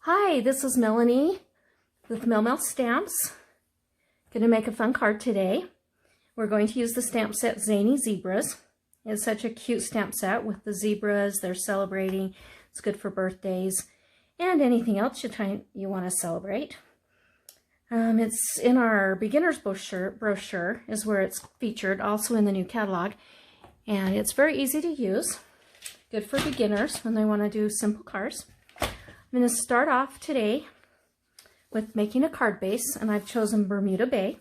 Hi, this is Melanie with Melmel Stamps. Going to make a fun card today. We're going to use the stamp set Zany Zebras. It's such a cute stamp set with the zebras. They're celebrating. It's good for birthdays and anything else you want to celebrate. It's in our beginner's brochure is where it's featured, also in the new catalog. And it's very easy to use. Good for beginners when they want to do simple cards. I'm going to start off today with making a card base, and I've chosen Bermuda Bay.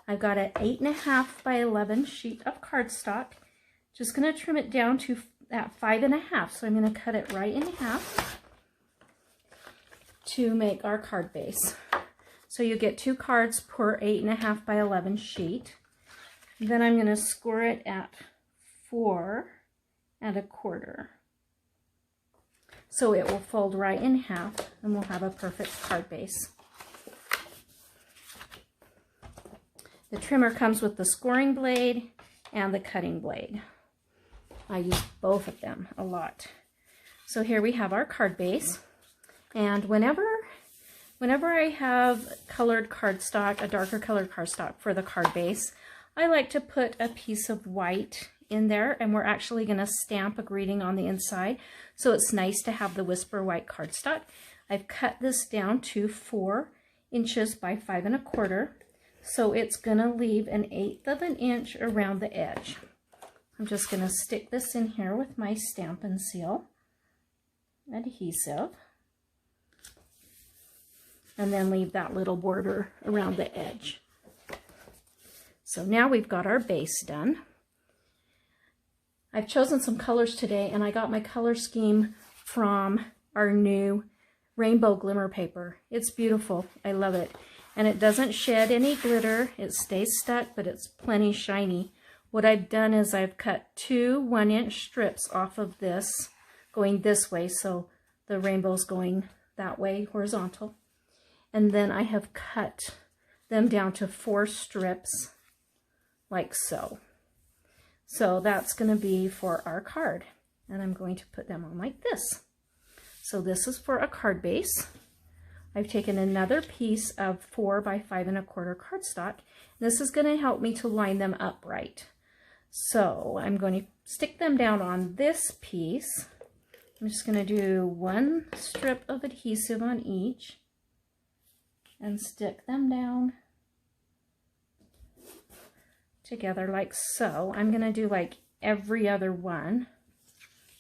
I've got an 8.5 by 11 sheet of cardstock. Just going to trim it down to at 5.5, so I'm going to cut it right in half to make our card base. So you get 2 cards per 8.5 by 11 sheet. Then I'm going to score it at 4.25. So it will fold right in half and we'll have a perfect card base. The trimmer comes with the scoring blade and the cutting blade. I use both of them a lot. So here we have our card base. And whenever I have colored cardstock, a darker colored cardstock for the card base, I like to put a piece of white in there, and we're actually going to stamp a greeting on the inside, so it's nice to have the Whisper white cardstock. I've cut this down to 4 inches by 5.25, so it's going to leave 1/8 of an inch around the edge. I'm just going to stick this in here with my Stampin Seal adhesive, and then leave that little border around the edge. So now we've got our base done. I've chosen some colors today, and I got my color scheme from our new Rainbow Glimmer Paper. It's beautiful. I love it. And it doesn't shed any glitter. It stays stuck, but it's plenty shiny. What I've done is I've cut 2 1-inch strips off of this, going this way, so the rainbow's going that way, horizontal. And then I have cut them down to 4 strips, like so. So that's going to be for our card, and I'm going to put them on like this. So this is for a card base. I've taken another piece of 4 by 5.25 cardstock. This is going to help me to line them up right. So I'm going to stick them down on this piece. I'm just going to do 1 strip of adhesive on each and stick them down together like so. I'm going to do like every other one.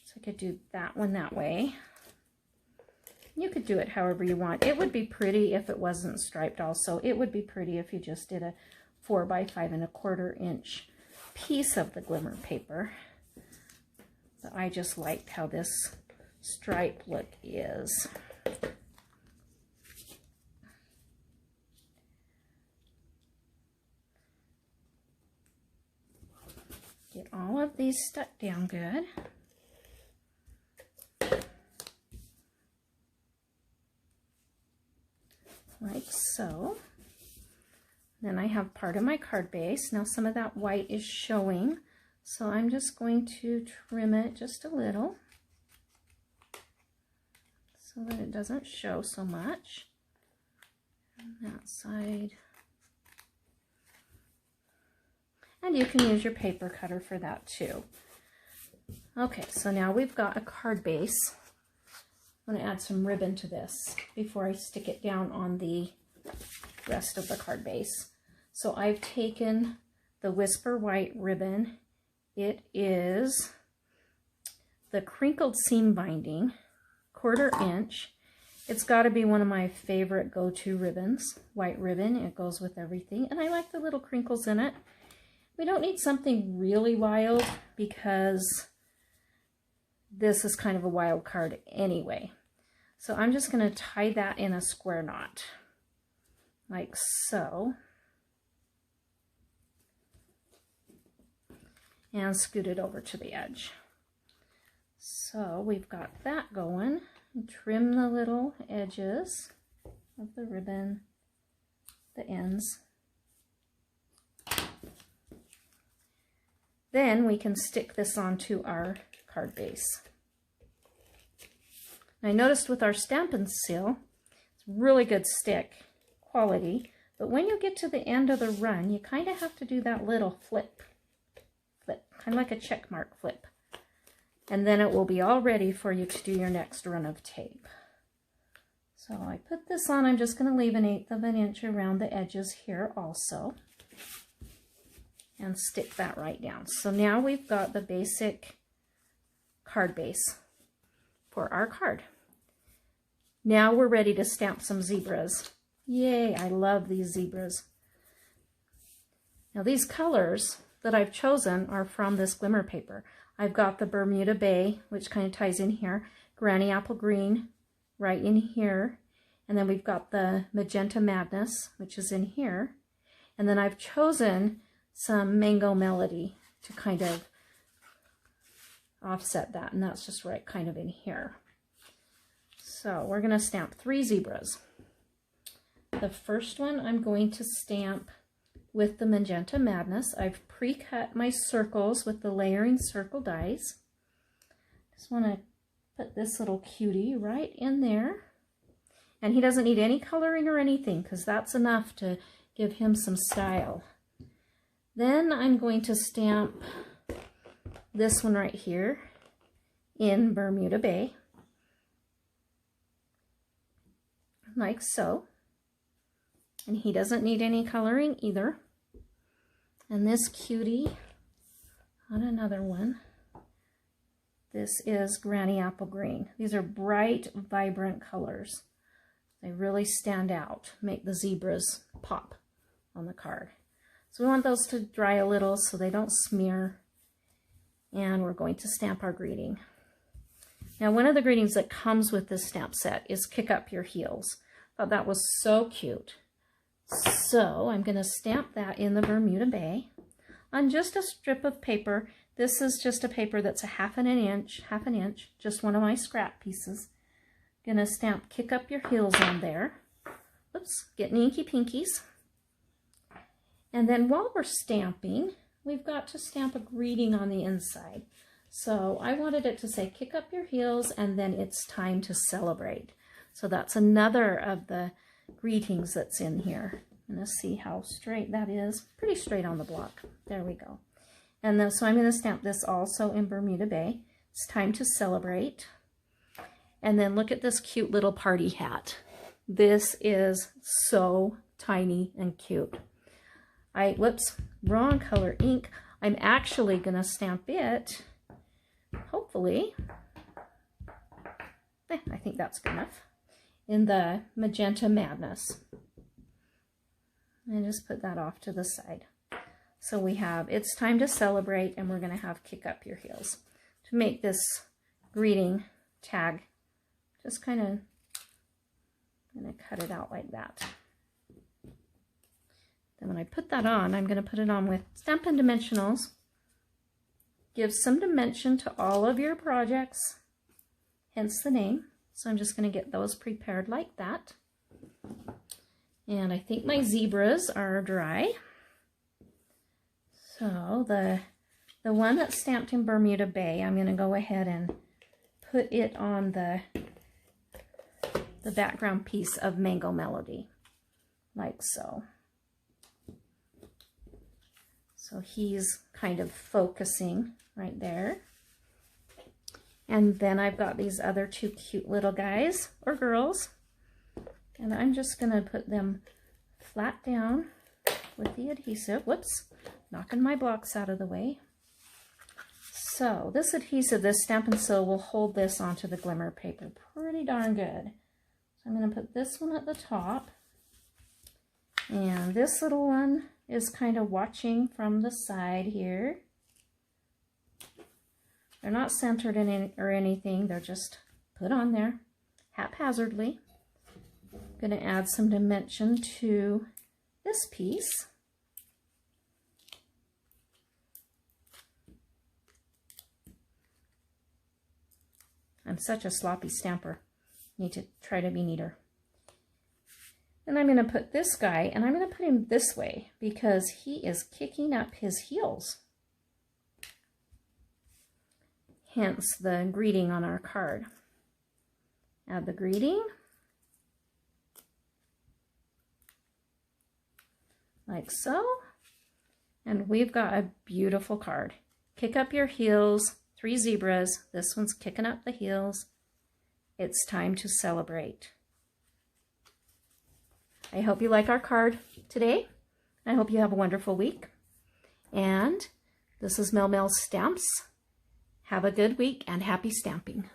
So I could do that one that way. You could do it however you want. It would be pretty if it wasn't striped also. It would be pretty if you just did a 4 by 5.25 inch piece of the glimmer paper. But I just liked how this stripe look is. Get all of these stuck down good. Like so. Then I have part of my card base. Now some of that white is showing, so I'm just going to trim it just a little so that it doesn't show so much. On that side. And you can use your paper cutter for that too. Okay, so now we've got a card base. I'm going to add some ribbon to this before I stick it down on the rest of the card base. So I've taken the Whisper white ribbon. It is the Crinkled seam binding, 1/4 inch. It's got to be one of my favorite go-to ribbons. White ribbon, it goes with everything. And I like the little crinkles in it. We don't need something really wild because this is kind of a wild card anyway. So I'm just going to tie that in a square knot, like so. And scoot it over to the edge. So we've got that going. Trim the little edges of the ribbon, the ends. Then we can stick this onto our card base. I noticed with our Stampin Seal, It's really good stick quality. But when you get to the end of the run, you kind of have to do that little flip, kind of like a check mark flip. And then it will be all ready for you to do your next run of tape. So I put this on. I'm just going to leave 1/8 of an inch around the edges here also. And stick that right down. So now we've got the basic card base for our card. Now we're ready to stamp some zebras. Yay, I love these zebras. Now these colors that I've chosen are from this glimmer paper. I've got the Bermuda Bay, which kind of ties in here, Granny Apple Green right in here, and then we've got the Magenta Madness, which is in here, and then I've chosen some Mango Melody to kind of offset that, and that's just right kind of in here. So we're going to stamp 3 zebras. The first one I'm going to stamp with the Magenta Madness. I've pre-cut my circles with the layering circle dies. Just want to put this little cutie right in there. And he doesn't need any coloring or anything because that's enough to give him some style. Then I'm going to stamp this one right here in Bermuda Bay, like so. And he doesn't need any coloring either. And this cutie on another one. This is Granny Apple Green. These are bright, vibrant colors. They really stand out, make the zebras pop on the card. So we want those to dry a little so they don't smear. And we're going to stamp our greeting. Now, one of the greetings that comes with this stamp set is Kick Up Your Heels. I thought that was so cute. So I'm going to stamp that in the Bermuda Bay on just a strip of paper. This is just a paper that's a half an inch, just one of my scrap pieces. Going to stamp Kick Up Your Heels on there. Oops, getting inky pinkies. And then while we're stamping, we've got to stamp a greeting on the inside. So I wanted it to say Kick Up Your Heels and then it's time to celebrate. So that's another of the greetings that's in here. I'm going to see how straight that is. Pretty straight on the block. There we go. And then, so I'm going to stamp this also in Bermuda Bay. It's time to celebrate. And then look at this cute little party hat. This is so tiny and cute. Whoops, wrong color ink. I'm actually going to stamp it, hopefully, I think that's good enough, in the Magenta Madness. And just put that off to the side. So we have It's Time to Celebrate, and we're going to have Kick Up Your Heels. To make this greeting tag, just kind of going to cut it out like that. Then when I put that on, I'm going to put it on with Stampin' Dimensionals. Give some dimension to all of your projects, hence the name. So I'm just going to get those prepared like that. And I think my zebras are dry. So the one that's stamped in Bermuda Bay, I'm going to go ahead and put it on the background piece of Mango Melody, like so. So he's kind of focusing right there. And then I've got these other 2 cute little guys or girls. And I'm just going to put them flat down with the adhesive. Whoops, knocking my blocks out of the way. So this adhesive, this Stampin' Seal, will hold this onto the glimmer paper pretty darn good. So I'm going to put this one at the top. And this little one is kind of watching from the side here. They're not centered in or anything. They're just put on there haphazardly. I'm going to add some dimension to this piece. I'm such a sloppy stamper. Need to try to be neater. And I'm going to put this guy, and I'm going to put him this way because he is kicking up his heels. Hence the greeting on our card. Add the greeting. like so. And we've got a beautiful card. Kick up your heels, 3 zebras. This one's kicking up the heels. It's time to celebrate. I hope you like our card today. I hope you have a wonderful week. And this is Melmel Stamps. Have a good week and happy stamping.